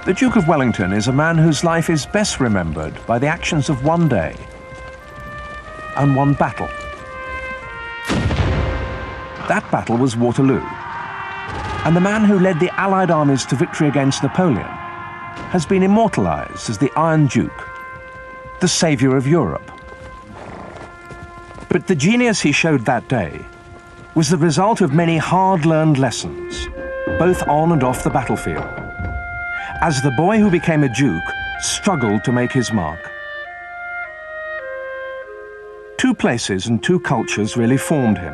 The Duke of Wellington is a man whose life is best remembered by the actions of one day and one battle. That battle was Waterloo, and the man who led the Allied armies to victory against Napoleon has been immortalized as the Iron Duke, the savior of Europe. But the genius he showed that day was the result of many hard-learned lessons, both on and off the battlefield, as the boy who became a duke struggled to make his mark. Two places and two cultures really formed him.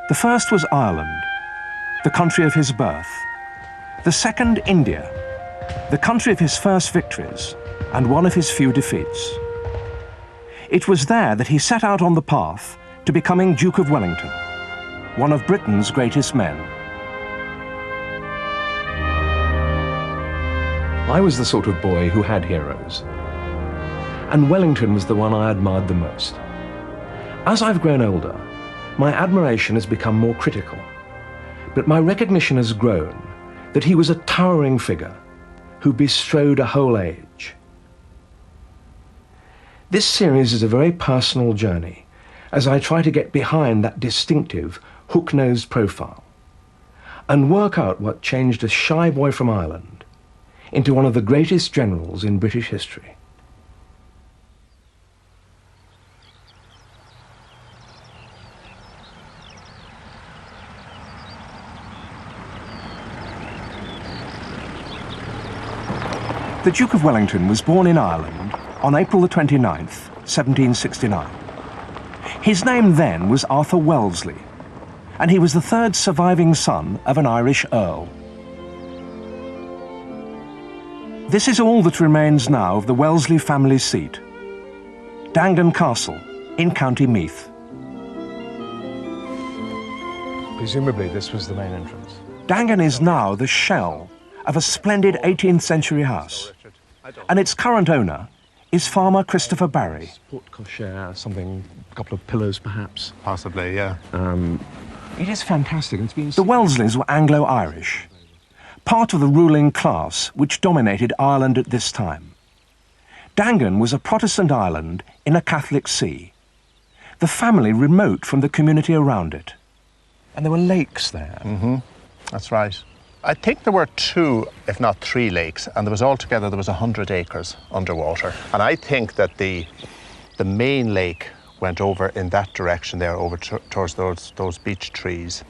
The first was Ireland, the country of his birth. The second, India, the country of his first victories and one of his few defeats. It was there that he set out on the path to becoming Duke of Wellington, one of Britain's greatest men. I was the sort of boy who had heroes, and Wellington was the one I admired the most. As I've grown older, my admiration has become more critical, but my recognition has grown that he was a towering figure who bestrode a whole age. This series is a very personal journey as I try to get behind that distinctive hook-nosed profile and work out what changed a shy boy from Ireland into one of the greatest generals in British history. The Duke of Wellington was born in Ireland on April the 29th, 1769. His name then was Arthur Wellesley, and he was the third surviving son of an Irish earl. This is all that remains now of the Wellesley family seat, Dangan Castle in County Meath. Presumably this was the main entrance. Dangan is now the shell of a splendid 18th century house, and its current owner is farmer Christopher Barry. Porte-cochere, something, a couple of pillars perhaps. Possibly, yeah. It is fantastic. It's been... The Wellesleys were Anglo-Irish, part of the ruling class which dominated Ireland at this time. Dangan was a Protestant island in a Catholic see, the family remote from the community around it. And there were lakes there. Mm-hmm. That's right. I think there were 2, if not 3 lakes, and there was 100 acres underwater. And I think that the main lake went over in that direction there, over towards those beech trees.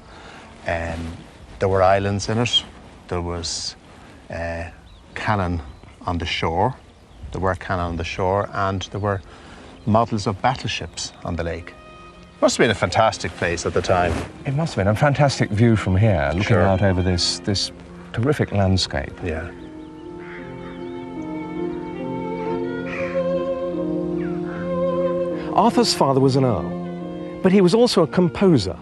There were islands in it. There was cannon on the shore. And there were models of battleships on the lake. Must have been a fantastic place at the time. It must have been a fantastic view from here, looking out over this terrific landscape. Yeah. Arthur's father was an earl, but he was also a composer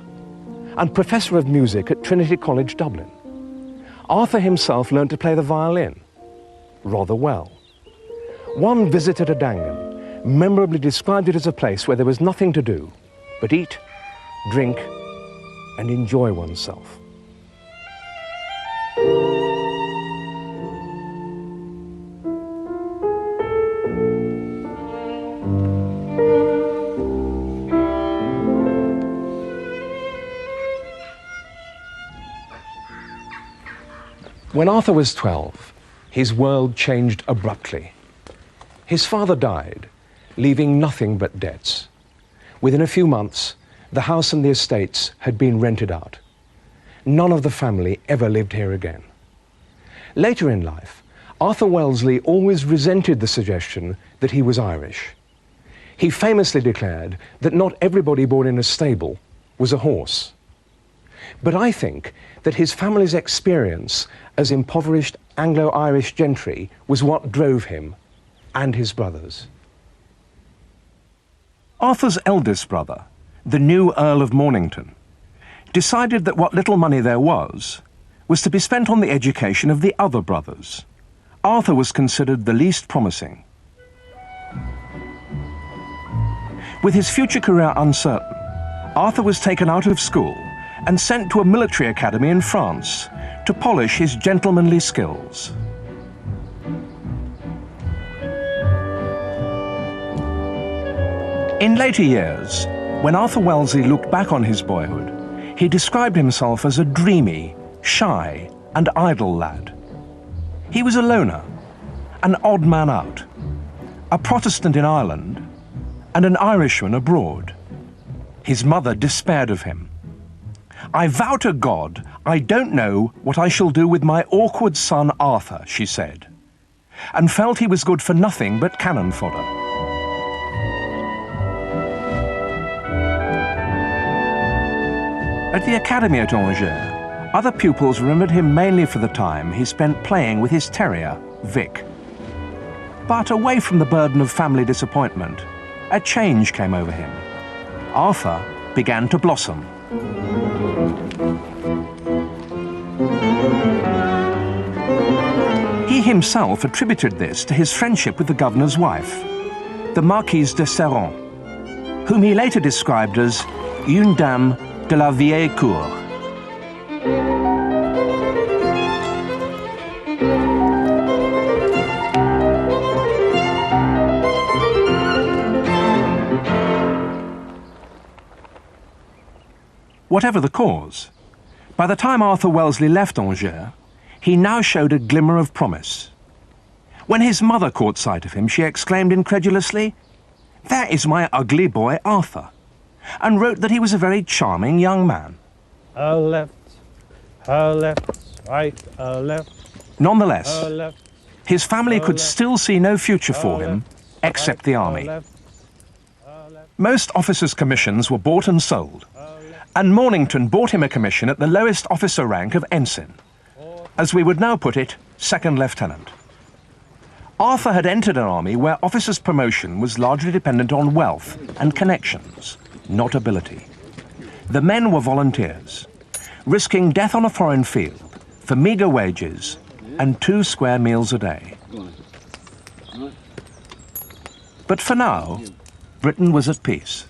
and professor of music at Trinity College, Dublin. Arthur himself learned to play the violin rather well. One visitor to Dangan memorably described it as a place where there was nothing to do but eat, drink, and enjoy oneself. When Arthur was 12, his world changed abruptly. His father died, leaving nothing but debts. Within a few months, the house and the estates had been rented out. None of the family ever lived here again. Later in life, Arthur Wellesley always resented the suggestion that he was Irish. He famously declared that not everybody born in a stable was a horse. But I think that his family's experience as impoverished Anglo-Irish gentry was what drove him and his brothers. Arthur's eldest brother, the new Earl of Mornington, decided that what little money there was to be spent on the education of the other brothers. Arthur was considered the least promising. With his future career uncertain, Arthur was taken out of school and sent to a military academy in France to polish his gentlemanly skills. In later years, when Arthur Wellesley looked back on his boyhood, he described himself as a dreamy, shy, and idle lad. He was a loner, an odd man out, a Protestant in Ireland, and an Irishman abroad. His mother despaired of him. "I vow to God, I don't know what I shall do with my awkward son Arthur," she said, and felt he was good for nothing but cannon fodder. At the academy at Angers, other pupils remembered him mainly for the time he spent playing with his terrier, Vic. But away from the burden of family disappointment, a change came over him. Arthur began to blossom. He himself attributed this to his friendship with the governor's wife, the Marquise de Serran, whom he later described as une dame de la vieille cour. Whatever the cause, by the time Arthur Wellesley left Angers, he now showed a glimmer of promise. When his mother caught sight of him, she exclaimed incredulously, "There is my ugly boy Arthur," and wrote that he was a very charming young man. Her left, right, her left. Nonetheless, Her left, his family could left, still see no future for him except the army. Most officers' commissions were bought and sold, and Mornington bought him a commission at the lowest officer rank of ensign, as we would now put it, second lieutenant. Arthur had entered an army where officers' promotion was largely dependent on wealth and connections, not ability. The men were volunteers, risking death on a foreign field for meagre wages and 2 square meals a day. But for now, Britain was at peace.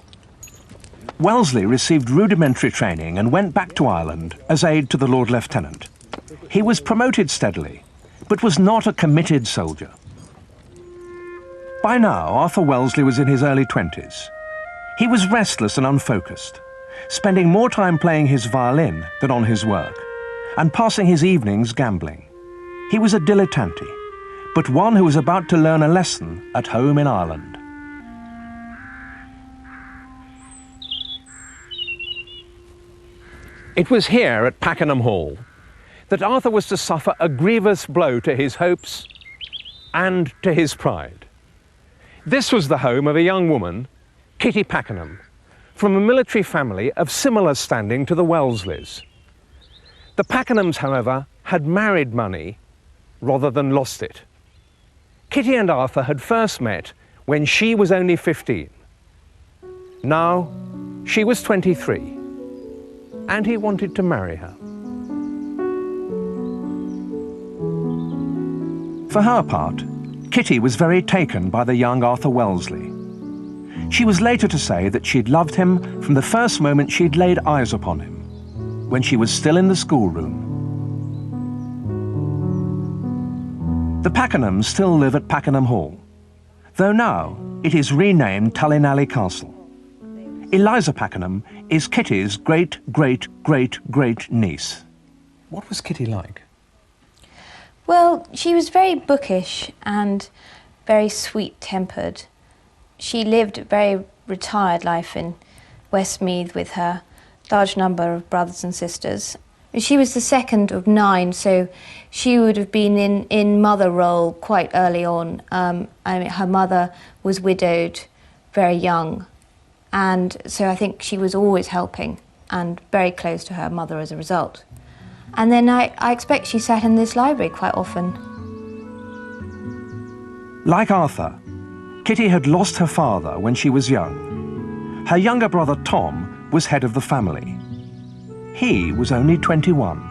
Wellesley received rudimentary training and went back to Ireland as aide to the Lord Lieutenant. He was promoted steadily, but was not a committed soldier. By now, Arthur Wellesley was in his early 20s. He was restless and unfocused, spending more time playing his violin than on his work, and passing his evenings gambling. He was a dilettante, but one who was about to learn a lesson at home in Ireland. It was here at Pakenham Hall that Arthur was to suffer a grievous blow to his hopes and to his pride. This was the home of a young woman, Kitty Pakenham, from a military family of similar standing to the Wellesleys. The Pakenhams, however, had married money rather than lost it. Kitty and Arthur had first met when she was only 15. Now, she was 23, and he wanted to marry her. For her part, Kitty was very taken by the young Arthur Wellesley. She was later to say that she'd loved him from the first moment she'd laid eyes upon him, when she was still in the schoolroom. The Pakenhams still live at Pakenham Hall, though now it is renamed Tullinalley Castle. Eliza Pakenham is Kitty's great-great-great-great niece. What was Kitty like? Well, she was very bookish and very sweet-tempered. She lived a very retired life in Westmeath with her large number of brothers and sisters. She was the second of 9, so she would have been in mother role quite early on. Her mother was widowed very young, and so I think she was always helping and very close to her mother as a result. And then I expect she sat in this library quite often. Like Arthur, Kitty had lost her father when she was young. Her younger brother Tom was head of the family. He was only 21.